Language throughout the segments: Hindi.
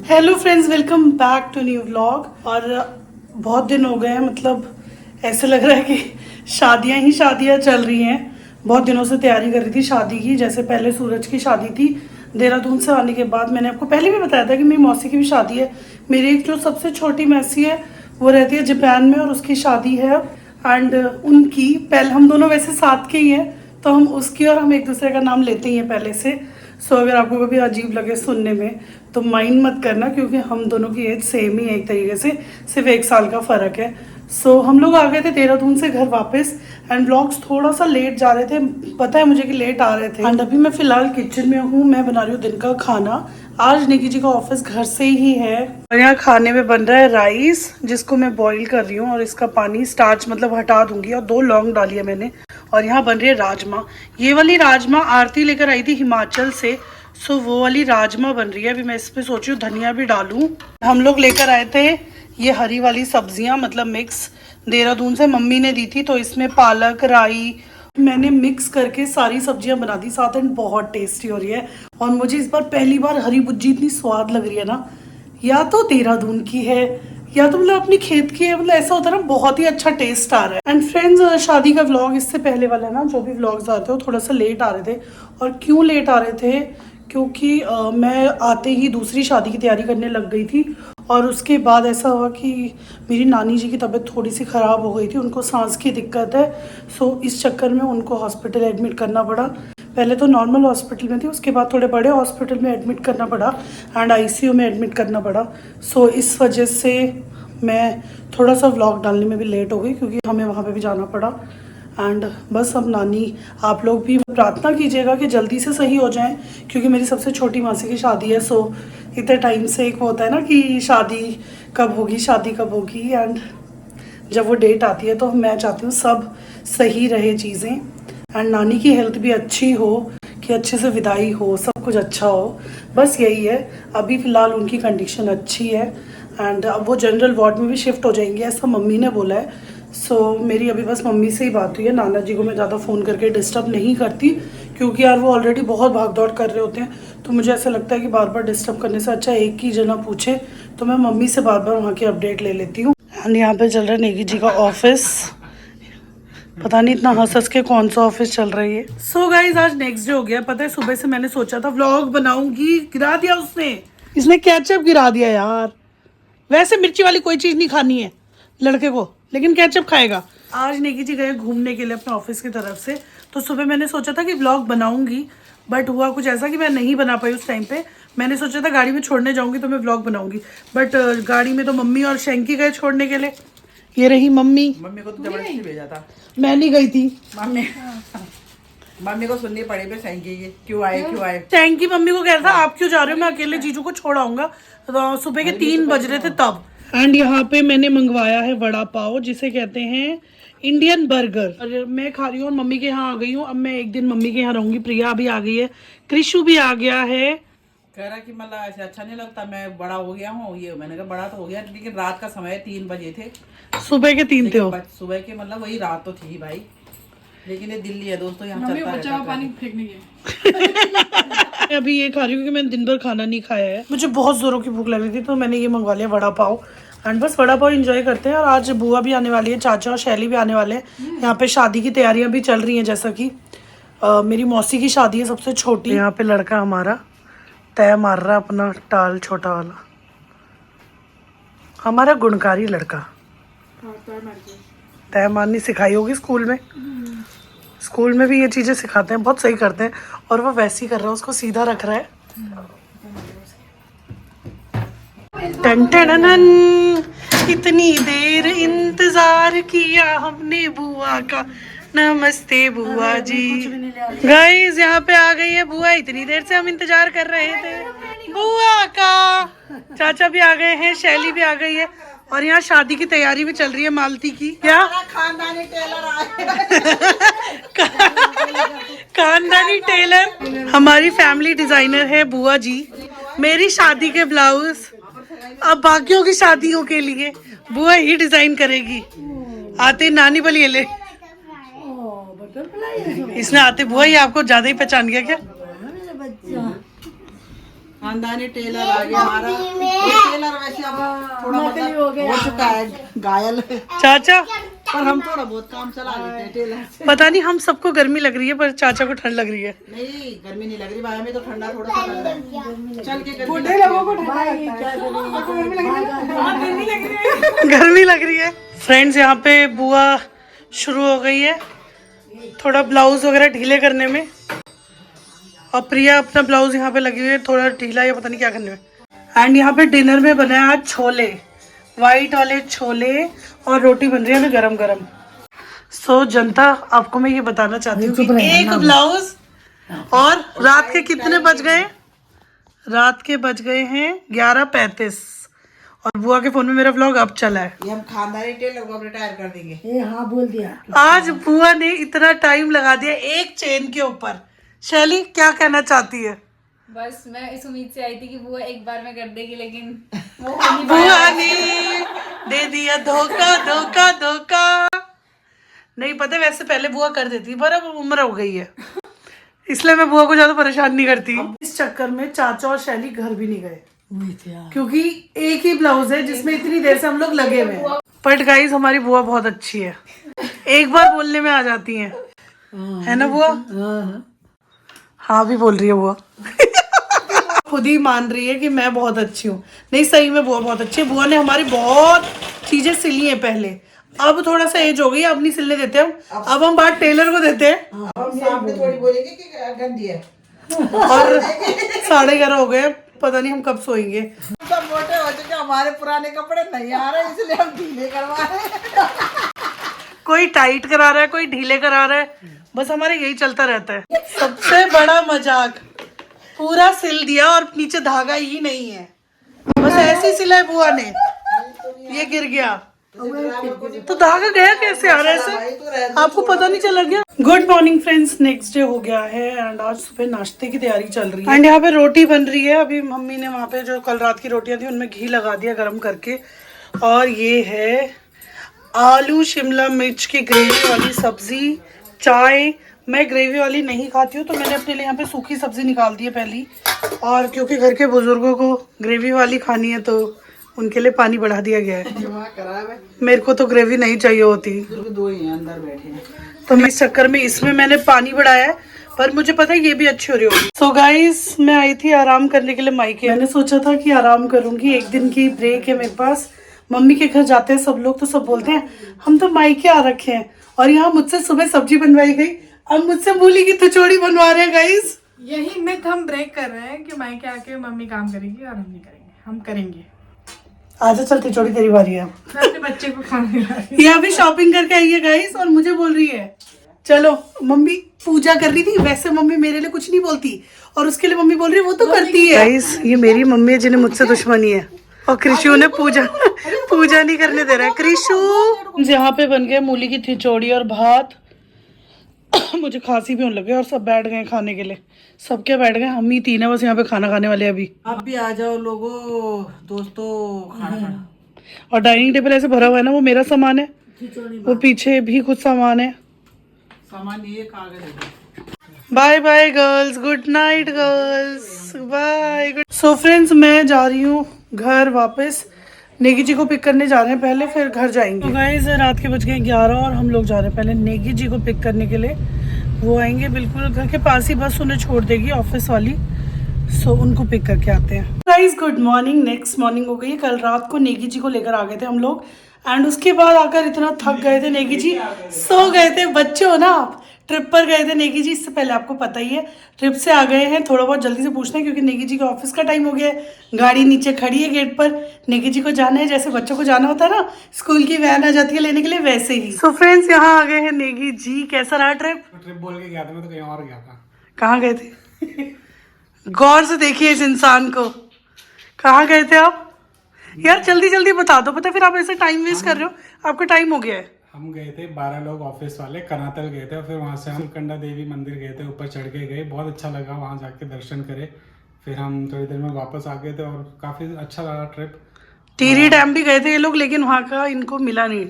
Hello friends, welcome back to new vlog. और बहुत दिन हो गए हैं, मतलब ऐसे लग रहा है कि शादियां ही शादियां चल रही हैं। बहुत दिनों से तैयारी कर रही थी शादी की। जैसे पहले सूरज की शादी थी, देहरादून से आने के बाद मैंने आपको पहले भी बताया था कि मेरी मौसी की भी शादी है। मेरी एक जो सबसे छोटी मौसी है वो रहती है जापान में और उसकी शादी है। एंड उनकी पहले हम दोनों वैसे साथ के ही हैं, तो हम उसकी और हम एक दूसरे का नाम लेते ही हैं पहले से। सो अगर आपको कभी अजीब लगे सुनने में तो माइंड मत करना, क्योंकि हम दोनों की एज सेम ही है एक तरीके से, सिर्फ 1 साल का फ़र्क है। सो हम लोग आ गए थे देहरादून से घर वापस। एंड व्लॉग्स थोड़ा सा लेट जा रहे थे, पता है मुझे कि लेट आ रहे थे। एंड अभी मैं फ़िलहाल किचन में हूँ, मैं बना रही हूँ दिन का खाना। आज निकी जी का ऑफिस घर से ही है और यहाँ खाने में बन रहा है राइस, जिसको मैं बॉईल कर रही हूँ और इसका पानी स्टार्च मतलब हटा दूंगी। और 2 लौंग डाली है मैंने। और यहाँ बन रही है राजमा। ये वाली राजमा आरती लेकर आई थी हिमाचल से, सो वो वाली राजमा बन रही है। अभी मैं इसमें सोच रही हूँ धनिया भी डालूं। हम लोग लेकर आए थे ये हरी वाली सब्जियां, मतलब मिक्स, देहरादून से मम्मी ने दी थी। तो इसमें पालक, राई मैंने मिक्स करके सारी सब्जियां बना दी साथ। एंड बहुत टेस्टी हो रही है। और मुझे इस बार पहली बार हरी भुज्जी इतनी स्वाद लग रही है ना, या तो देहरादून की है या तो मतलब अपनी खेत की है। मतलब ऐसा होता है ना, बहुत ही अच्छा टेस्ट आ रहा है। एंड फ्रेंड्स, शादी का व्लॉग इससे पहले वाला ना, जो भी व्लॉग्स आते हैं वो थोड़ा सा लेट आ रहे थे। और क्यों लेट आ रहे थे, क्योंकि मैं आते ही दूसरी शादी की तैयारी करने लग गई थी। और उसके बाद ऐसा हुआ कि मेरी नानी जी की तबीयत थोड़ी सी ख़राब हो गई थी, उनको सांस की दिक्कत है। सो इस चक्कर में उनको हॉस्पिटल एडमिट करना पड़ा। पहले तो नॉर्मल हॉस्पिटल में थी, उसके बाद थोड़े बड़े हॉस्पिटल में एडमिट करना पड़ा एंड आईसीयू में एडमिट करना पड़ा। सो इस वजह से मैं थोड़ा सा व्लॉग डालने में भी लेट हो गई, क्योंकि हमें वहाँ पे भी जाना पड़ा। एंड बस अब नानी, आप लोग भी प्रार्थना कीजिएगा कि जल्दी से सही हो जाएं, क्योंकि मेरी सबसे छोटी मासी की शादी है। सो इतने टाइम से एक होता है ना कि शादी कब होगी, शादी कब होगी। एंड जब वो डेट आती है तो मैं चाहती हूँ सब सही रहे चीज़ें, एंड नानी की हेल्थ भी अच्छी हो, कि अच्छे से विदाई हो, सब कुछ अच्छा हो। बस यही है। अभी फ़िलहाल उनकी कंडीशन अच्छी है एंड अब वो जनरल वार्ड में भी शिफ्ट हो जाएंगे, ऐसा मम्मी ने बोला है। सो मेरी अभी बस मम्मी से ही बात हुई है। नाना जी को मैं ज़्यादा फ़ोन करके डिस्टर्ब नहीं करती, क्योंकि यार वो ऑलरेडी बहुत भाग दौड़ कर रहे होते हैं। तो मुझे ऐसा लगता है कि बार बार डिस्टर्ब करने से अच्छा एक ही जना पूछे। तो मैं मम्मी से बार बार वहाँ की अपडेट ले लेती हूँ। एंड यहाँ पे चल रहा है नेगी जी का ऑफिस। पता नहीं इतना हंस हंस के कौन सा ऑफिस चल रही है। सो गाइज, आज नेक्स्ट डे हो गया। पता है सुबह से मैंने सोचा था व्लॉग बनाऊंगी, गिरा दिया उसने। इसने केचप गिरा दिया यार। वैसे मिर्ची वाली कोई चीज़ नहीं खानी है लड़के को, लेकिन केचप खाएगा। आज नेगी जी गए घूमने के लिए अपने ऑफिस की तरफ से। तो सुबह मैंने सोचा था कि व्लॉग बनाऊंगी, बट हुआ कुछ ऐसा कि मैं नहीं बना पाई उस टाइम पे। मैंने सोचा था गाड़ी में छोड़ने जाऊंगी तो मैं व्लॉग बनाऊंगी, बट गाड़ी में तो मम्मी और शैंकी गए छोड़ने के लिए। ये रही मम्मी। मम्मी को तो जबरदस्ती भेजा था। मैं नहीं गई थी। मम्मी को सुननी पड़ी पे सैंकी की, क्यों आए। शैंकी मम्मी को कह रहा था आप क्यों जा रहे हो, मैं अकेले जीजू को छोड़ आऊंगा। तो सुबह के 3 बज रहे थे तब। एंड यहाँ पे मैंने मंगवाया है वड़ा पाव, जिसे कहते हैं इंडियन बर्गर। और मैं खा रही हूँ और मम्मी के यहाँ आ गई हूँ। अब मैं एक दिन मम्मी के यहाँ रहूंगी। प्रिया भी आ गई है, कृषु भी आ गया है। कह रहा कि मतलब ऐसे अच्छा नहीं लगता, मैं बड़ा हो गया हूँ। ये मैंने कहा बड़ा तो हो गया, लेकिन रात का समय 3 बजे थे, सुबह के 3 थे। सुबह के मतलब वही रात तो थी भाई। लेकिन ये दिल्ली है दोस्तों, यहाँ चलता रहता है। पानी फेंकने मैं अभी ये खा रही हूँ कि मैंने दिन भर खाना नहीं खाया है। मुझे बहुत जोरों की भूख लग रही थी, तो मैंने ये मंगवा लिया वड़ा पाव। एंड बस वड़ा पाव एंजॉय करते हैं। और आज बुआ भी आने वाली है, चाचा और शैली भी आने वाले हैं। यहाँ पे शादी की तैयारियां भी चल रही हैं, जैसा कि मेरी मौसी की शादी है सबसे छोटी। यहाँ पे लड़का हमारा तय मार रहा है अपना टाल, छोटा वाला हमारा गुणकारी लड़का। तय मारनी सिखाई होगी स्कूल में। स्कूल में भी ये चीजें सिखाते हैं, बहुत सही करते हैं। और वो वैसे ही कर रहा है, उसको सीधा रख रहा है। टन टन, इतनी देर इंतजार किया हमने बुआ का, नमस्ते बुआ जी। गाइस, यहाँ पे आ गई है बुआ। इतनी देर से हम इंतजार कर रहे थे बुआ का। चाचा भी आ गए हैं, शैली भी आ गई है। और यहाँ शादी की तैयारी भी चल रही है मालती की। क्या खानदानी टेलर आए। खानदानी टेलर, हमारी फैमिली डिजाइनर है बुआ जी। मेरी शादी के ब्लाउज अब बाकियों की शादियों के लिए बुआ ही डिजाइन करेगी। आते नानी बोलिए ले, इसने आते बुआ ही आपको ज्यादा ही पहचान गया क्या? खानदानी टेलर आ गया हमारा। ये टेलर वैसे अब थोड़ा मतलब हो चुका है घायल, चाचा पर हम थोड़ा बहुत काम चला लेते हैं टेलर से। पता नहीं हम सबको गर्मी लग रही है पर चाचा को ठंड लग रही है। नहीं गर्मी नहीं लग रही भाई, हमें तो ठंडा थोड़ा सा लग रहा है। चल के बूढ़े लोगों को गर्मी लग रही है। फ्रेंड्स यहाँ पे बुआ शुरू हो गई है थोड़ा ब्लाउज वगैरह ढीले करने में, और प्रिया अपना ब्लाउज यहाँ पे लगी हुई है थोड़ा ढीला या पता नहीं क्या करने में। एंड यहाँ पे डिनर में बना है आज छोले, वाइट वाले छोले, और रोटी बन रही है अभी गरम गरम। सो जनता आपको मैं ये बताना चाहती हूँ कि एक ब्लाउज, और रात के कितने बज गए? रात के बज गए हैं 11:35, और बुआ के फोन में मेरा व्लॉग अब चला है। ये हम खानदानी टेलर को रिटायर कर देंगे। ये हाँ बोल दिया। आज बुआ ने इतना टाइम लगा दिया एक चेन के ऊपर। शैली क्या कहना चाहती है? बस मैं इस उम्मीद से आई थी कि बुआ एक बार में कर देगी, लेकिन वो बुआ ने दे दिया धोखा धोखा धोखा। नहीं पता, वैसे पहले बुआ कर देती पर अब उम्र हो गई है, इसलिए मैं बुआ को ज्यादा परेशान नहीं करती। इस चक्कर में चाचा और शैली घर भी नहीं गए क्योंकि एक ही ब्लाउज है जिसमें इतनी देर से हम लोग लगे हुए हैं। बट गाइस हमारी बुआ बहुत अच्छी है, एक बार बोलने में आ जाती है, है ना बुआ? हाँ भी बोल रही है बुआ। खुद ही मान रही है कि मैं बहुत अच्छी हूँ। नहीं सही में बुआ बहुत अच्छी है। बुआ ने हमारी बहुत चीजें सिली हैं पहले, अब थोड़ा सा एज हो गई, अब नहीं सिलने देते हम, अब हम बात टेलर को देते हैं। हम सामने थोड़ी बोलेंगे कि गंदी है। और 11:30 हो गए, पता नहीं हम कब सोएंगे। सब मोटे हो चुके, हमारे पुराने कपड़े नहीं आ रहे इसलिए हम ढीले करवा रहे हैं। कोई टाइट करा रहा है, कोई ढीले करा रहा है, बस हमारे यही चलता रहता है। सबसे बड़ा मजाक, पूरा सिल दिया और नीचे धागा ही नहीं है, बस ऐसे ही सिला है बुआ ने, ये गिर गया तो धागा गया कैसे आ रहा है ऐसे, आपको पता नहीं चला गया? Good morning friends, next day हो गया है एंड आज सुबह नाश्ते की तैयारी चल रही है। एंड यहाँ पे रोटी बन रही है। अभी मम्मी ने वहाँ पे जो कल रात की रोटियां थी उनमें घी लगा दिया गरम करके, और ये है आलू शिमला मिर्च की ग्रेवी वाली सब्जी, चाय। मैं ग्रेवी वाली नहीं खाती हूँ तो मैंने अपने लिए यहाँ पे सूखी सब्जी निकाल दी है पहली, और क्योंकि घर के बुजुर्गों को ग्रेवी वाली खानी है तो उनके लिए पानी बढ़ा दिया गया है। मेरे को तो ग्रेवी नहीं चाहिए होती, दो ही हैं अंदर बैठे हैं, तो मैं इस चक्कर में इसमें मैंने पानी बढ़ाया है, पर मुझे पता है ये भी अच्छी हो रही होगी। सो गाइस मैं आई थी आराम करने के लिए मायके। मैंने सोचा था कि आराम करूंगी, एक दिन की ब्रेक है मेरे पास। मम्मी के घर जाते हैं सब लोग तो सब बोलते हैं हम तो मायके आ रखे हैं, और यहाँ मुझसे सुबह सब्जी बनवाई गई, अब मुझसे मूली की कचौड़ी बनवा रहे हैं गाइस। यही मिथ हम ब्रेक कर रहे हैं कि मायके आके मम्मी काम करेगी और हम नहीं करेंगे, हम करेंगे। आजा चल खिचौड़ी तेरी बारी है। मैं अपने बच्चे को खाने ला रही ये अभी शॉपिंग करके आई है गाइस और मुझे बोल रही है चलो। मम्मी पूजा कर रही थी, वैसे मम्मी मेरे लिए कुछ नहीं बोलती, और उसके लिए मम्मी बोल रही है वो तो करती है। गाइस ये मेरी मम्मी है जिन्हें मुझसे दुश्मनी है, और कृषु ने पूजा नहीं करने दे रहा है। कृषु यहाँ पे बन गए मूली की खिचौड़ी और भात। मुझे खांसी भी होने लगे और सब बैठ गए खाने के लिए। सब क्या बैठ गए, हम ही तीन है बस यहाँ पे खाना खाने वाले अभी। आप भी आ जाओ लोगों, दोस्तों, खाना खाना। और डाइनिंग टेबल ऐसे भरा हुआ है ना, वो मेरा सामान है, वो पीछे भी कुछ सामान है। सामान ये कागज है। Bye bye girls, good night girls, bye good. So friends मैं जा रही हूँ घर वापस, नेगी जी को पिक करने जा रहे हैं पहले, फिर घर जाएंगे। तो गाइस रात के बज गए 11 और हम लोग जा रहे हैं पहले नेगी जी को पिक करने के लिए। वो आएंगे बिल्कुल घर के पास ही, बस उन्हें छोड़ देगी ऑफिस वाली, सो उनको पिक करके आते हैं। Guys good morning, next morning हो गई। कल रात को नेगी जी को लेकर आ गए थे हम लोग, एंड उसके बाद आकर इतना थक गए थे, नेगी जी सो गए थे। बच्चे हो ना आप, ट्रिप पर गए थे नेगी जी, इससे पहले आपको पता ही है। ट्रिप से आ गए हैं, थोड़ा बहुत जल्दी से पूछना है क्योंकि नेगी जी का ऑफिस का टाइम हो गया है। गाड़ी नीचे खड़ी है गेट पर, नेगी जी को जाना है, जैसे बच्चों को जाना होता है ना, स्कूल की वैन आ जाती है लेने के लिए, वैसे ही। सो फ्रेंड्स यहाँ आ गए हैं नेगी जी। कैसा रहा ट्रिप? ट्रिप बोल के गया था, मैं तो कहीं और गया था। कहाँ गए थे? गौर से देखिए इस इंसान को, कहाँ गए थे आप? यार जल्दी जल्दी बता दो, पता है फिर आप ऐसे टाइम वेस्ट कर रहे हो, आपका टाइम हो गया है। हम गए थे 12 लोग ऑफिस वाले, कनातल गए थे, और फिर वहाँ से हम कंडा देवी मंदिर गए थे, ऊपर चढ़ के गए, बहुत अच्छा लगा वहाँ जाके दर्शन करे। फिर हम थोड़ी देर में वापस आ गए थे और काफी अच्छा लगा ट्रिप। टीरी डैम भी गए थे ये लोग, लेकिन वहाँ का इनको मिला नहीं,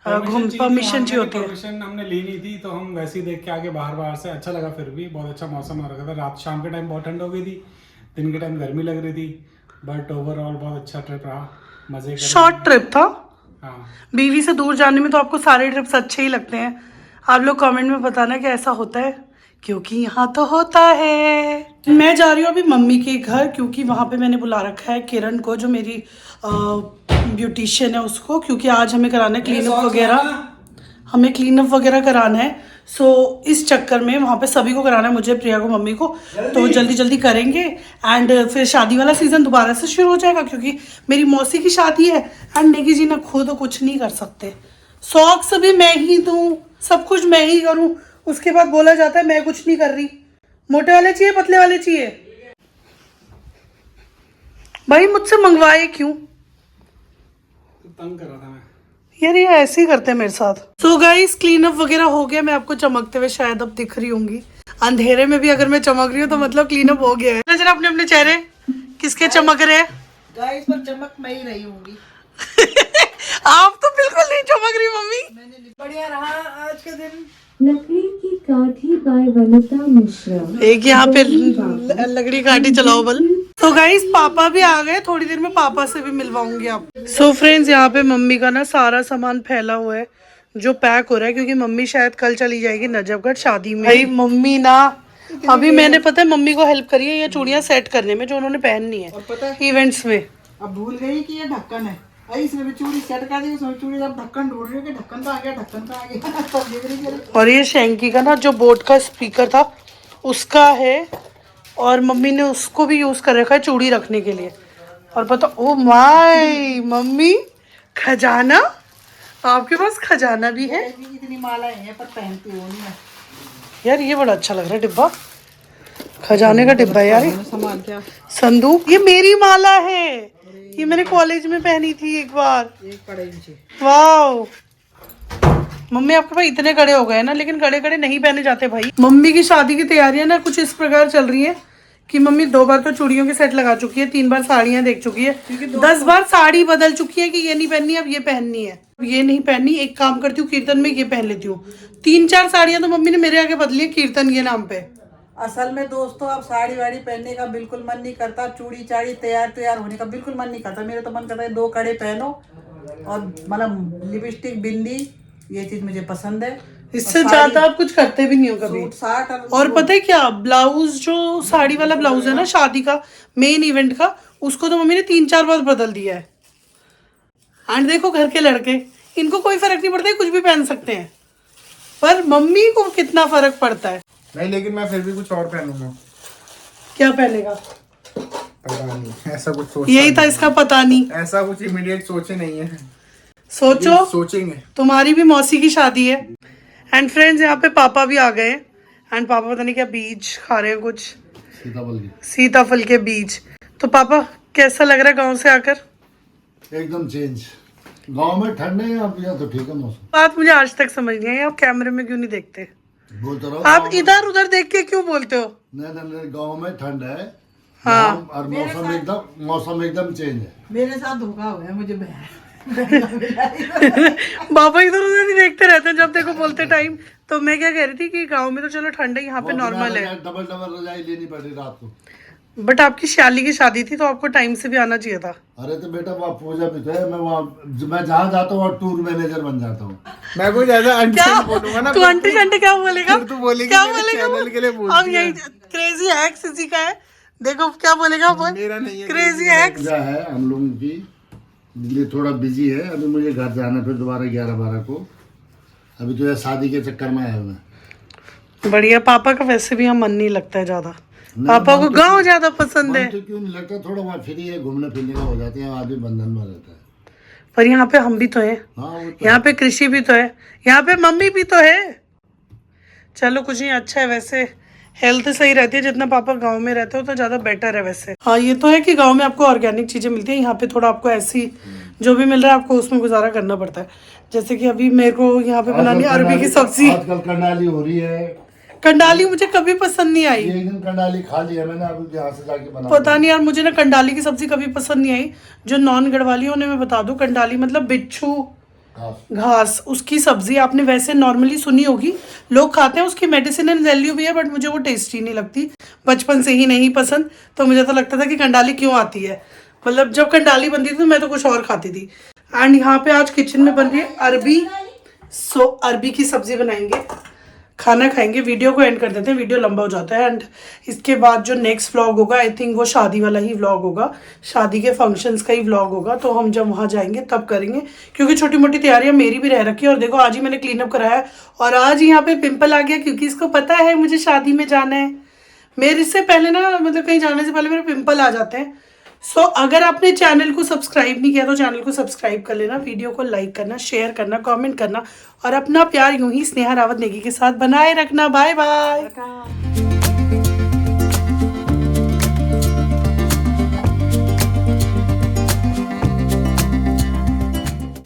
परमिशन चाहिए होती है। परमिशन हमने ली नहीं थी, तो हम वैसे ही देख के आगे बाहर से। अच्छा लगा, फिर भी बहुत अच्छा मौसम हो रखा था। रात शाम के टाइम बहुत ठंड हो गई थी, दिन के टाइम गर्मी लग रही थी, बट ओवरऑल बहुत अच्छा ट्रिप रहा, मजे कर। शॉर्ट ट्रिप था। हाँ, बीवी से दूर जाने में तो आपको सारे ट्रिप्स अच्छे ही लगते हैं। आप लोग कमेंट में बताना कि ऐसा होता है, क्योंकि यहाँ तो होता है। मैं जा रही हूँ अभी मम्मी के घर, क्योंकि वहाँ पे मैंने बुला रखा है किरण को, जो मेरी ब्यूटिशियन है उसको, क्योंकि आज हमें कराना है क्लीनअप वगैरह, हमें क्लीनअप वगैरह कराना है। सो इस चक्कर में वहाँ पे सभी को कराना है, मुझे, प्रिया को, मम्मी को, तो जल्दी जल्दी करेंगे। एंड फिर शादी वाला सीज़न दोबारा से शुरू हो जाएगा, क्योंकि मेरी मौसी की शादी है एंड नेगी जी ना खुद कुछ नहीं कर सकते। सॉक्स भी मैं ही दूँ, सब कुछ मैं ही करूँ, उसके बाद बोला जाता है मैं कुछ नहीं कर रही। मोटे वाले चाहिए, पतले वाले चाहिए? भाई मुझसे मंगवाए क्यों? तंग कर रहा था मैं। यार ये ऐसे ही करते हैं मेरे साथ। सो गाइस क्लीनअप वगैरह हो गया, मैं आपको चमकते हुए शायद अब दिख रही होंगी, अंधेरे में भी अगर मैं चमक रही हूँ तो मतलब क्लीनअप हो गया है। जरा अपने अपने चेहरे किसके चमक रहे हैं? गाइस पर चमक मैं ही रही होंगी। आप तो बिल्कुल नहीं चमक रही मम्मी। बढ़िया रहा आज का दिन। लकड़ी की काठी बाय वनिता मिश्रा। एक यहाँ पे लकड़ी काटी चलाओ बल। तो गाइस पापा भी आ गए, थोड़ी देर में पापा से भी मिलवाऊंगी आप। सो फ्रेंड्स यहाँ पे मम्मी का ना सारा सामान फैला हुआ है जो पैक हो रहा है, क्योंकि मम्मी शायद कल चली जाएगी नजफगढ़ शादी में। भाई मम्मी ना, अभी मैंने पता है मम्मी को हेल्प करी है ये चूड़ियां सेट करने में जो उन्होंने पहननी है और पता है इवेंट्स में। अब भूल गई कि ये ढक्कन है, अरे इसमें भी चूड़ी सेट कर दी, उसमें चूड़ी अब ढक्कन ढूंढ रही है कि ढक्कन तो आ गया, ढक्कन तो आ गया। तब देख रही है। और ये शेंकी का ना जो बोट का स्पीकर था उसका है, और मम्मी ने उसको भी यूज कर रखा है चूड़ी रखने के लिए। और पता, ओ माय मम्मी, खजाना, आपके पास खजाना भी है इतनी मालाएं हैं पर पहनती हो नहीं है। यार। ये बड़ा अच्छा लग रहा है डिब्बा, खजाने का डिब्बा है यार। सामान क्या? संदूक, ये मेरी माला है, ये मैंने कॉलेज में पहनी थी एक बार। एक कड़े इंची। वाओ मम्मी, आपके पास इतने कड़े हो गए ना, लेकिन कड़े कड़े नहीं पहने जाते भाई। मम्मी की शादी की तैयारियां ना कुछ इस प्रकार चल रही है कि मम्मी 2 बार तो चूड़ियों के सेट लगा चुकी है, 3 बार साड़ियां देख चुकी है, 10 बार साड़ी बदल चुकी है कि ये नहीं पहननी अब ये पहननी है, ये नहीं पहननी, एक काम करती हूँ कीर्तन में ये पहन लेती हूँ। 3-4 साड़ियां तो मम्मी ने मेरे आगे बदली है कीर्तन के नाम पे। असल में दोस्तों अब साड़ी वाड़ी पहनने का बिल्कुल मन नहीं करता, चूड़ी चाड़ी तैयार होने का बिल्कुल मन नहीं करता। मेरा तो मन करता है 2 कड़े पहनो और मतलब लिपस्टिक, बिंदी, ये चीज मुझे पसंद है। इससे ज्यादा आप कुछ करते भी नहीं हो कभी। सूट साट और पता है क्या, ब्लाउज जो साड़ी वाला ब्लाउज है ना शादी का, मेन इवेंट का, उसको तो मम्मी ने 3-4 बार बदल दिया है। एंड देखो घर के लड़के, इनको कोई फर्क नहीं पड़ता है, कुछ भी पहन सकते हैं, पर मम्मी को कितना फर्क पड़ता है। नहीं, लेकिन मैं फिर भी कुछ और पहनूंगा। क्या पहनेगा? पता नहीं, ऐसा कुछ सोच, यही था इसका पता नहीं। ऐसा कुछ इमीडिएट सोचे नहीं है, सोचो, सोचेंगे। तुम्हारी भी मौसी की शादी है। एंड फ्रेंड्स यहाँ पे पापा भी आ गए हैं, एंड पापा पता नहीं क्या बीज खा रहे हैं, कुछ सीताफल के बीज। तो पापा कैसा लग रहा है गांव से आकर? एकदम चेंज। गांव में ठंड है, अब यहाँ तो ठीक है मौसम। बात मुझे आज तक समझ नहीं आई, आप कैमरे में क्यों नहीं देखते? बोलते रहो। आप इधर उधर देख के क्यों बोलते हो? नहीं, गांव में ठंड है। हाँ। और मौसम एकदम चेंज है। मेरे साथ धोखा हुआ है मुझे। बाबा इधर उधर नहीं देखते रहते हैं जब देखो बोलते टाइम। तो मैं क्या कह रही थी कि गांव में तो चलो ठंड है, यहाँ पे नॉर्मल है। डबल रजाई लेनी पड़ी रात को। बट आपकी श्याली की शादी थी तो आपको टाइम से भी आना चाहिए था। अरे तो बेटा वहाँ पूजा भी तो है, मैं जहाँ जाता हूँ टूर मैनेजर बन जाता हूँ। मैं कुछ ऐसा अंटी बोलूंगा ना, तू अंटी शंटी क्या बोलेगा? फिर तू बोलेगी क्या मेरे बोलेगा वो? चैनल के लिए बोलती अब यही क्रेजी हैक्स इसी का है, देखो क्या बोलेगा बोल। मेरा नहीं है क्रेजी हैक्स। पूजा है हम लोगों की, इसलिए थोड़ा बिजी है। अभी मुझे घर जाना फिर दोबारा 11-12 को। अभी तो यार शादी के चक्कर में आया हुआ। बढ़िया। पापा का वैसे भी यहाँ मन नहीं लगता है ज्यादा, पापा को गांव ज्यादा पसंद है। तो क्यों नहीं लगता, थोड़ा वहाँ फ्री है, घूमने फिरने का हो जाते हैं, आदमी बंधन में रहता है। पर यहाँ पे हम भी तो हैं, हाँ वो तो यहाँ पे कृषि भी तो है, यहाँ पे मम्मी भी तो है। चलो कुछ नहीं, अच्छा है वैसे, हेल्थ सही रहती है। जितना पापा गांव में रहते हो तो ज़्यादा बेटर है वैसे। हाँ ये तो है कि गांव में आपको ऑर्गेनिक चीज़ें मिलती है, यहाँ पे थोड़ा आपको ऐसी जो भी मिल रहा है आपको उसमें गुजारा करना पड़ता है। जैसे कि अभी मेरे को यहाँ पे बनानी है अरबी की सब्जी। आजकल कंडाली हो रही है। कंडाली मुझे कभी पसंद नहीं आई। एक दिन कंडाली खा लिया मैंने, अब यहाँ से जाके बना। पता नहीं यार, मुझे ना कंडाली की सब्जी कभी पसंद नहीं आई। जो नॉन गढ़वाली है उन्हें मैं बता दूं, कंडाली मतलब बिच्छू घास, उसकी सब्जी आपने वैसे नॉर्मली सुनी होगी, लोग खाते हैं, उसकी मेडिसिनल वैल्यू भी है, बट मुझे वो टेस्टी नहीं लगती, बचपन से ही नहीं पसंद। तो मुझे तो लगता था कि कंडाली क्यों आती है, मतलब जब कंडाली बनती थी तो मैं तो कुछ और खाती थी। एंड यहाँ पे आज किचन में बन रही है अरबी, सो अरबी की सब्जी बनाएंगे, खाना खाएंगे। वीडियो को एंड कर देते हैं, वीडियो लंबा हो जाता है। एंड इसके बाद जो नेक्स्ट व्लॉग होगा, आई थिंक वो शादी वाला ही व्लॉग होगा, शादी के फंक्शंस का ही व्लॉग होगा। तो हम जब वहाँ जाएंगे तब करेंगे, क्योंकि छोटी मोटी तैयारियां मेरी भी रह रखी है। और देखो आज ही मैंने क्लीन अप कराया है, और आज यहाँ पे पिंपल आ गया, क्योंकि इसको पता है मुझे शादी में जाना है। मेरे इससे पहले ना, मतलब कहीं जाने से पहले मेरे पिंपल आ जाते हैं। सो अगर आपने चैनल को सब्सक्राइब नहीं किया तो चैनल को सब्सक्राइब कर लेना, वीडियो को लाइक करना, शेयर करना, कमेंट करना, और अपना प्यार यूं ही स्नेहा रावत नेगी के साथ बनाए रखना। Bye bye.